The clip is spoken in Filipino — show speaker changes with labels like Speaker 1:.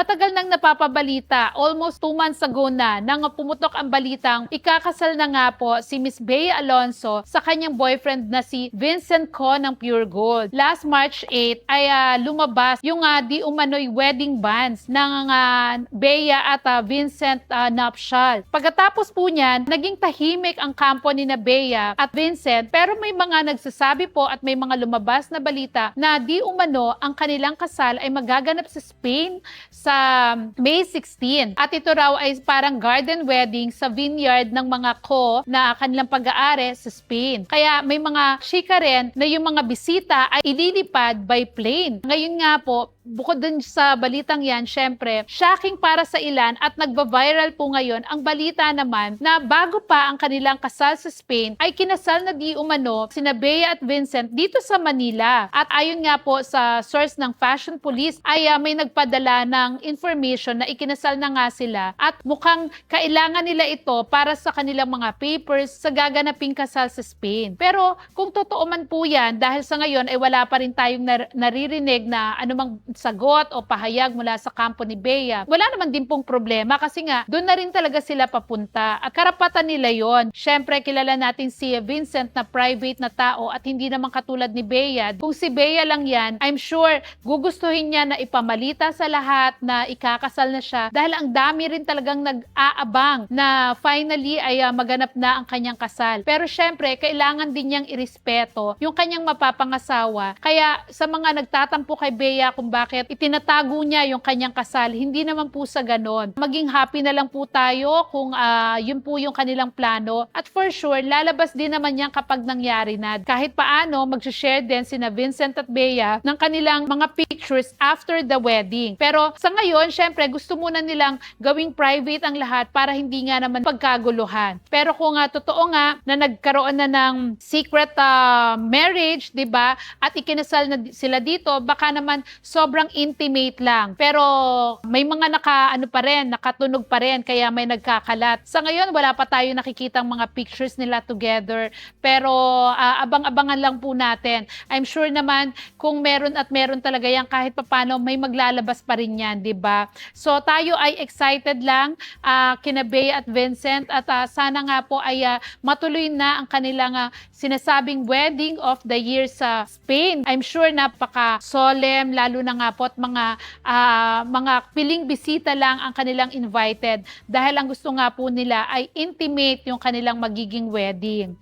Speaker 1: Matagal nang napapabalita, almost 2 months ago na, nang pumutok ang balitang ikakasal na nga po si Miss Bea Alonzo sa kanyang boyfriend na si Vincent Co ng Pure Gold. Last March 8 ay lumabas yung di umano'y wedding banns ng Bea at Vincent nuptial. Pagkatapos po niyan, naging tahimik ang kampo ni na Bea at Vincent, pero may mga nagsasabi po at may mga lumabas na balita na di umano ang kanilang kasal ay magaganap sa Spain sa May 16. At ito raw ay parang garden wedding sa vineyard ng mga Co na kanilang pag-aari sa Spain. Kaya may mga chika rin na yung mga bisita ay ililipad by plane. Ngayon nga po, bukod dun sa balitang yan, syempre, shocking para sa ilan at nagba-viral po ngayon ang balita naman na bago pa ang kanilang kasal sa Spain, ay kinasal na di umano sina Bea at Vincent dito sa Manila. At ayon nga po sa source ng Fashion Police, ay may nagpadala ng information na ikinasal na nga sila at mukhang kailangan nila ito para sa kanilang mga papers sa gaganaping kasal sa Spain. Pero kung totoo man po yan, dahil sa ngayon ay wala pa rin tayong naririnig na anumang sagot o pahayag mula sa kampo ni Bea, wala naman din pong problema kasi nga doon na rin talaga sila papunta at karapatan nila yon. Syempre kilala natin si Vincent na private na tao at hindi naman katulad ni Bea. Kung si Bea lang yan, I'm sure gugustuhin niya na ipamalita sa lahat na ikakasal na siya dahil ang dami rin talagang nag-aabang na finally ay maganap na ang kanyang kasal. Pero syempre kailangan din niyang irespeto yung kanyang mapapangasawa. Kaya sa mga nagtatampo kay Bea kung bakit itinatago niya yung kanyang kasal, hindi naman po sa ganon. Maging happy na lang po tayo kung yun po yung kanilang plano. At for sure, lalabas din naman yan kapag nangyari na. Kahit paano, mag-share din sina Vincent at Bea ng kanilang mga pictures after the wedding. Pero sa ngayon, syempre, gusto muna nilang gawing private ang lahat para hindi nga naman pagkaguluhan. Pero kung totoo nga na nagkaroon na ng secret marriage, 'di ba? At ikinasal na sila dito, baka naman sobrang intimate lang. Pero may mga nakatunog pa rin, kaya may nagkakalat. Sa ngayon, wala pa tayo nakikitang mga pictures nila together. Pero abang-abangan lang po natin. I'm sure naman kung meron at meron talaga yan, kahit papano may maglalabas pa rin yan, di ba? So tayo ay excited lang kina Bea at Vincent at sana nga po ay matuloy na ang kanilang sinasabing wedding of the year sa Spain. I'm sure napaka-solemn, lalo na nga po at mga piling bisita lang ang kanilang invited dahil ang gusto nga po nila ay intimate yung kanilang magiging wedding.